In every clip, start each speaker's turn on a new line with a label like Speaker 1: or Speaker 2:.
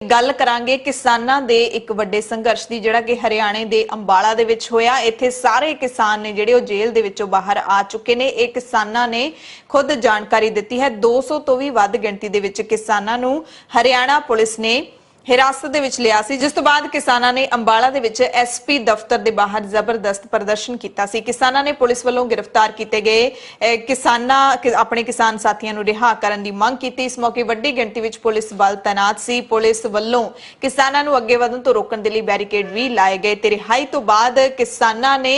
Speaker 1: गल करांगे किसानां दे एक वड्डे संघर्ष दी जिहड़ा कि हरियाणे दे अंबाला दे विच होया। इत्थे सारे किसान ने जिहड़े जेल दे विचों बाहर आ चुके ने। इह किसानां ने खुद जानकारी दित्ती है 200 तो भी वध गिणती दे विच किसानां नूं हरियाणा पुलिस ने हिरासत दे विच लिया सी, जिस तो बाद किसानां ने अंबाला दे विच एसपी दफ्तर दे बाहर जबरदस्त प्रदर्शन कीता सी। किसानां ने पुलिस वालों गिरफ्तार कीते गए किसानां अपने किसान साथियां नूं रिहा करन दी मंग कीती। इस मौके वड्डी गिणती विच पुलिस बल तैनात सी। पुलिस वालों किसानां नूं अगे वधण तो रोकण दे लई बैरीकेड भी लाए गए ते रिहाई तो बाद किसानां ने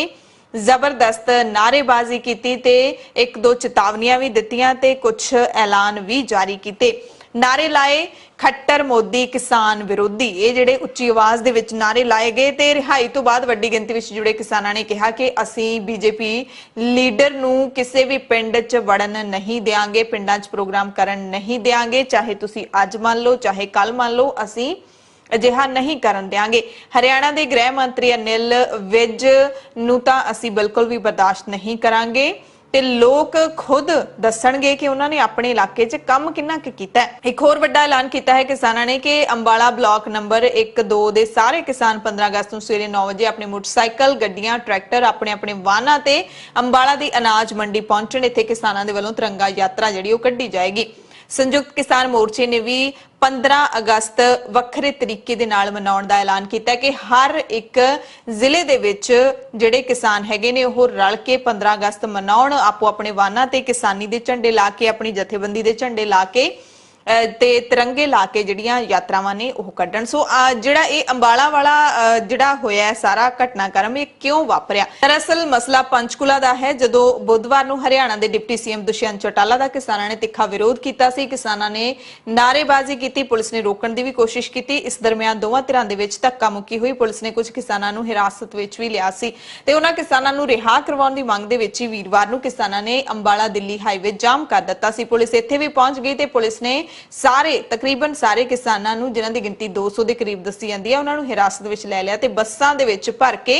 Speaker 1: जबरदस्त नारेबाजी की ते एक दो चेतावनियां भी दित्तियां ते कुछ ऐलान भी जारी किए। नारे लाए खट्टर मोदी किसान विरोधी, ये जिहड़े उच्ची आवाज दे विच नारे लाए गए ते रिहाई तो बाद वड्डी गिणती विच जुड़े किसानां ने कहा कि असीं बीजेपी लीडर नूं किसी भी पिंड च वड़न नहीं देंगे, पिंडां च प्रोग्राम करन नहीं देंगे, चाहे तुसीं अज मान लो चाहे कल मान लो, असीं अजिहा नहीं करन देंगे। हरियाणा के गृह मंत्री अनिल विज नूं तां असीं बिल्कुल भी बर्दाश्त नहीं करांगे ते लोग खुद दसणगे कि उन्होंने अपने इलाके च काम किन्ना कीता है। एक होर वड्डा ऐलान किया है किसानां ने कि अंबाला ब्लॉक नंबर 1-2 दे सारे किसान 15 अगस्त नूं सवेरे 9 बजे अपने मोटरसाइकिल गड्डियां ट्रैक्टर अपने अपने वाहनां ते अंबाला दी अनाज मंडी पहुंचण। इत्थे किसानां दे वल्लों तिरंगा यात्रा जिहड़ी ओह कड्ढी जाएगी। संयुक्त किसान मोर्चे ने भी 15 अगस्त वक्रे तरीके दे नाल मनाउण दा ऐलान किया कि हर एक जिले दे विच जिहड़े किसान हैगे ने ओह रल के 15 अगस्त मनाउण, आपो अपने वाहनां ते किसानी दे झंडे ला के अपनी जथेबंदी दे झंडे ला के ते तिरंगे ला के जिहड़ियां यात्रावां ने ओह कड्ढण। सो जिहड़ा ये अंबाला वाला जिहड़ा होया सारा घटनाक्रम ये क्यों वापरिया? दरअसल मसला पंचकुला दा है। जदों बुधवार नूं हरियाणा दे डिप्टी सीएम दुष्यंत चौटाला दा किसानां ने तिखा विरोध कीता सी। किसानां ने नारेबाजी की, पुलिस ने रोकण दी भी कोशिश की। इस दरमियान दोवां धिरां दे विच धक्का मुक्की हुई। पुलिस ने कुछ किसानां नूं हिरासत विच भी लिया सी ते उन्हां किसानां नूं रिहा करवाउण दी मंग दे विच ही वीरवार नूं किसानां ने अंबाला दिल्ली हाईवे जाम कर दित्ता सी। पुलिस इत्थे भी पहुंच गई ते पुलिस ने सारे तकरीबन सारे किसानां नूं जिन्हां दी गिणती 200 के करीब दसी जांदी है उन्हां नूं हिरासत विच लै लिया ते बसां दे विच भर के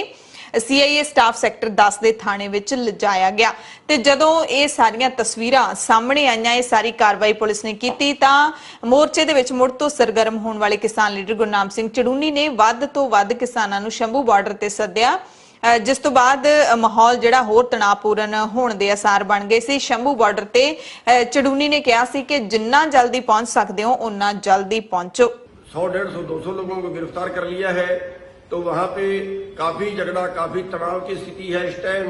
Speaker 1: सीआईए स्टाफ सैक्टर 10 दे थाणे विच लिजाया गया। ते जदों ये सारियां तस्वीरां सामने आईयां, ये सारी कार्रवाई पुलिस ने कीती तां मोर्चे दे विच मुड़ तो सरगर्म होण वाले किसान लीडर गुरनाम सिंह चड़ूनी ने वध तो वध किसानां नूं शंभू बार्डर ते सद्दिया, जिस तो बाद माहौल जिहड़ा होर तनावपूर्ण होने के आसार बन गए सी। शंभू बार्डर ते चड़ूनी ने कहा सी कि जिन्ना जल्दी पहुंच सकते हो उन्ना जल्दी पहुंचो।
Speaker 2: 100-150-200 लोगों को गिरफ्तार कर लिया है। तो वहां पे काफी झगड़ा काफी तनाव की स्थिति है इस टाइम।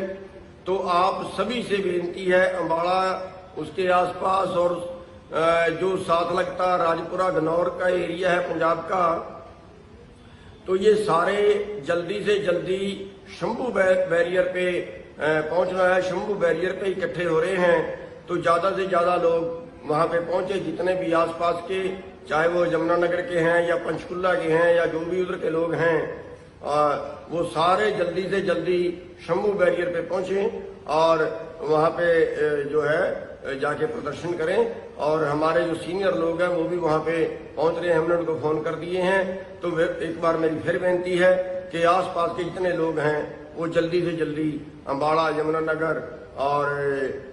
Speaker 2: तो आप सभी से बेनती है अंबाला उसके आसपास और जो साथ लगता राजपुरा गनौर का एरिया है पंजाब का, तो ये सारे जल्दी से जल्दी शंभू बैरियर पे पहुंचना है। शंभू बैरियर पे इकट्ठे हो रहे हैं तो ज्यादा से ज्यादा लोग वहां पे पहुंचे, जितने भी आसपास के, चाहे वो यमुनानगर के हैं या पंचकुला के हैं या जो भी उधर के लोग हैं, वो सारे जल्दी से जल्दी शंभू बैरियर पे पहुंचे और वहां पे जो है जाके प्रदर्शन करें। और हमारे जो सीनियर लोग हैं वो भी वहां पे पहुंच रहे हैं, हमने उनको फोन कर दिए हैं। तो एक बार मेरी फिर बेनती है कि आसपास के जितने लोग हैं वो जल्दी से जल्दी अंबाला, यमुनानगर और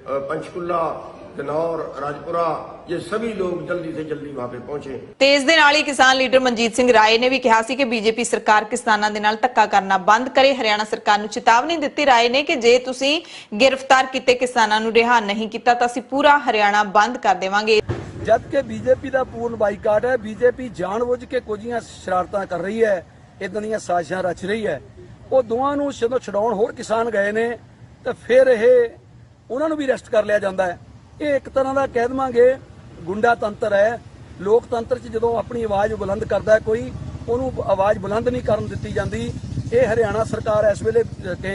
Speaker 2: पंचकुला, गनौर, राजपुरा, ये सभी लोग जल्दी से जल्दी वहां पे पहुंचे।
Speaker 1: ते इस दे नाल ही किसान लीडर मनजीत सिंह राय ने भी कहा सी कि बीजेपी सरकार किसानां दे नाल धक्का करना बंद करे। हरियाणा सरकार नूं चेतावनी दित्ती राय ने कि जे तुसीं गिरफ्तार कीते किसानां नूं रिहा नहीं कीता तां असीं पूरा हरियाणा बंद कर देवांगे।
Speaker 3: जबकि बीजेपी का पूर्ण बाईकाट है। बीजेपी जानबूझ के कुछ शरारतां कर रही है, इदां दीयां साजिशां रच रही है। वो दोवां नूं जदों छुड़ाउण होर किसान गए ने तो फिर यह उन्हां नूं भी अरेस्ट कर लिया जाता है। ये एक तरह का कह देवांगे गुंडा तंत्र है। लोकतंत्र च जदों अपनी आवाज़ बुलंद करता है कोई, उन्होंने आवाज़ बुलंद नहीं करन दित्ती जाती। ये हरियाणा सरकार इस वेले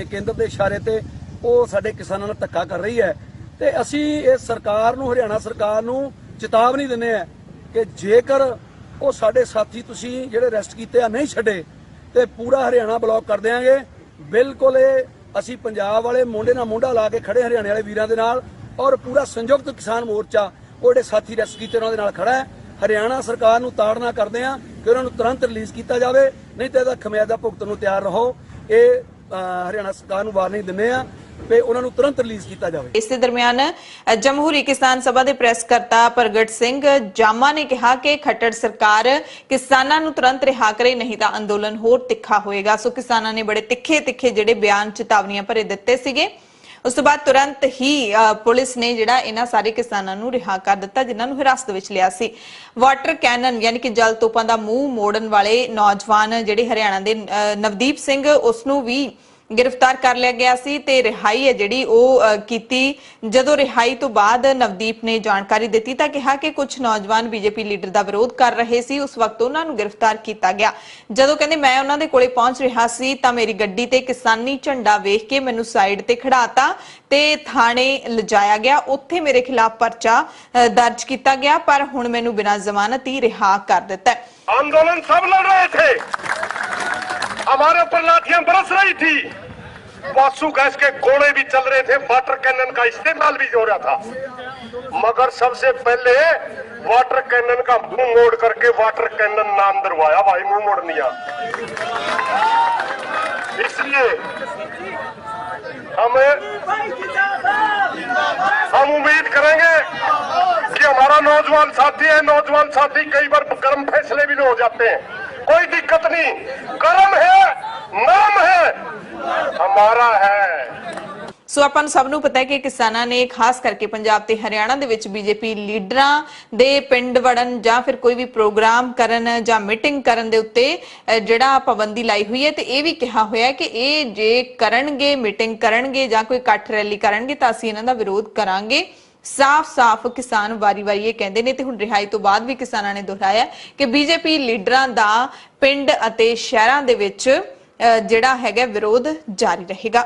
Speaker 3: केंद्र के इशारे ते वो साडे किसानां नाल धक्का कर रही है। ते असीं इस सरकार नूं, हरियाणा सरकार नूं चेतावनी दिंदे हैं कि जेकर वो साडे साथी तुसीं जिहड़े अरेस्ट कीते नहीं छड्डे ते पूरा हरियाणा ब्लॉक कर देंगे। बिल्कुल असीं पंजाब वाले मोढे नाल मोढा ला के खड़े हरियाणे वाले वीरां दे नाल, और पूरा संयुक्त किसान मोर्चा वो जिहड़े साथी अरेस्ट कीते उन्हां दे नाल खड़ा है। हरियाणा सरकार नूं ताड़ना करदे आ कि उन्हां नूं तुरंत रिलीज़ किया जाए, नहीं तो इसदा खमियाजा भुगतण नूं तैयार रहो। ये हरियाणा सरकार नूं वार्निंग दिंदे आ ਵੀ ਉਹਨਾਂ ਨੂੰ ਤੁਰੰਤ ਰਿਲੀਜ਼ ਕੀਤਾ ਜਾਵੇ।
Speaker 1: ਇਸੇ ਦਰਮਿਆਨ ਜਮਹੂਰੀ ਕਿਸਾਨ ਸਭਾ ਦੇ ਪ੍ਰੈਸ ਕਰਤਾ ਪ੍ਰਗਟ ਸਿੰਘ ਜਾਮਾ ਨੇ ਕਿਹਾ ਕਿ ਖੱਟੜ ਸਰਕਾਰ ਕਿਸਾਨਾਂ ਨੂੰ ਤੁਰੰਤ ਰਿਹਾ ਕਰੇ, ਨਹੀਂ ਤਾਂ ਅੰਦੋਲਨ ਹੋਰ ਤਿੱਖਾ ਹੋਏਗਾ। ਸੋ ਕਿਸਾਨਾਂ ਨੇ ਬੜੇ ਤਿੱਖੇ ਜਿਹੜੇ ਬਿਆਨ ਚੇਤਾਵਨੀਆਂ ਭਰੇ ਦਿੱਤੇ ਸੀਗੇ। ਉਸ ਤੋਂ ਬਾਅਦ ਤੁਰੰਤ ਹੀ ਪੁਲਿਸ ਨੇ ਜਿਹੜਾ ਇਹਨਾਂ ਸਾਰੇ ਕਿਸਾਨਾਂ ਨੂੰ ਰਿਹਾ ਕਰ ਦਿੱਤਾ ਜਿਨ੍ਹਾਂ ਨੂੰ ਹਿਰਾਸਤ ਵਿੱਚ ਲਿਆ ਸੀ। ਵਾਟਰ ਕੈਨਨ ਯਾਨੀ ਕਿ ਜਲ ਤੋਪਾਂ ਦਾ ਮੂੰਹ ਮੋੜਨ ਵਾਲੇ ਨੌਜਵਾਨ ਜਿਹੜੇ ਹਰਿਆਣਾ ਦੇ ਨਵਦੀਪ ਸਿੰਘ, ਉਸ ਨੂੰ ਵੀ गिरफ्तार कर लिया गया सी ते रिहाई है जिहड़ी ओह कीती। जदों रिहाई तो बाद नवदीप ने जानकारी दी तां कहा कि कुछ नौजवान बीजेपी लीडर दा विरोध कर रहे सी, उस वक्त उन्हां नूं गिरफ्तार किया गया। जदों कहंदे मैं उन्हां दे कोले पहुंच रहा सी तां मेरी गड्डी ते किसानी झंडा वेख के मैनूं साइड ते खड़ाता ते थाणे लिजाया गया, उत्थे मेरे खिलाफ पर्चा दर्ज किया गया, पर हुण मैनूं बिना जमानत ही रिहा कर दिता।
Speaker 4: आंदोलन सब लड़ रहे थे, हमारे ऊपर लाठियां बरस रही थी, वासु गैस के गोले भी चल रहे थे, वाटर कैनन का इस्तेमाल भी हो रहा था, मगर सबसे पहले वाटर कैनन का मुंह मोड़ करके वाटर कैनन नाम दरवाया भाई, मुंह मोड़ दिया। इसलिए हम उम्मीद करेंगे कि हमारा नौजवान साथी है, नौजवान साथी कई बार गर्म फैसले भी हो जाते हैं, कोई दिक्कत नहीं, गर्म है, नाम है हमारा है।
Speaker 1: सो ਆਪਾਂ ਸਭ ਨੂੰ ਪਤਾ ਹੈ ਕਿ ਕਿਸਾਨਾਂ ਨੇ ਖਾਸ ਕਰਕੇ ਪੰਜਾਬ ਤੇ ਹਰਿਆਣਾ ਦੇ ਵਿੱਚ ਬੀਜੇਪੀ ਲੀਡਰਾਂ ਦੇ ਪਿੰਡ ਵੜਨ ਜਾਂ ਫਿਰ ਕੋਈ ਵੀ ਪ੍ਰੋਗਰਾਮ ਕਰਨ ਜਾਂ ਮੀਟਿੰਗ ਕਰਨ ਦੇ ਉੱਤੇ ਜਿਹੜਾ ਪਾਬੰਦੀ ਲਾਈ ਹੋਈ ਹੈ ਤੇ ਇਹ ਵੀ ਕਿਹਾ ਹੋਇਆ ਹੈ ਕਿ ਇਹ ਜੇ ਕਰਨਗੇ, ਮੀਟਿੰਗ ਕਰਨਗੇ ਜਾਂ ਕੋਈ ਇਕੱਠ ਰੈਲੀ ਕਰਨਗੇ ਤਾਂ ਅਸੀਂ ਇਹਨਾਂ ਦਾ ਵਿਰੋਧ ਕਰਾਂਗੇ। ਸਾਫ਼ ਕਿਸਾਨ ਵਾਰੀ-ਵਾਰੀ ਇਹ ਕਹਿੰਦੇ ਨੇ ਤੇ ਹੁਣ ਰਿਹਾਈ ਤੋਂ ਬਾਅਦ ਵੀ ਕਿਸਾਨਾਂ ਨੇ ਦੁਹਰਾਇਆ ਕਿ ਬੀਜੇਪੀ ਲੀਡਰਾਂ ਦਾ ਪਿੰਡ ਅਤੇ ਸ਼ਹਿਰਾਂ ਦੇ ਵਿੱਚ ਜਿਹੜਾ ਹੈਗਾ ਵਿਰੋਧ ਜਾਰੀ ਰਹੇਗਾ।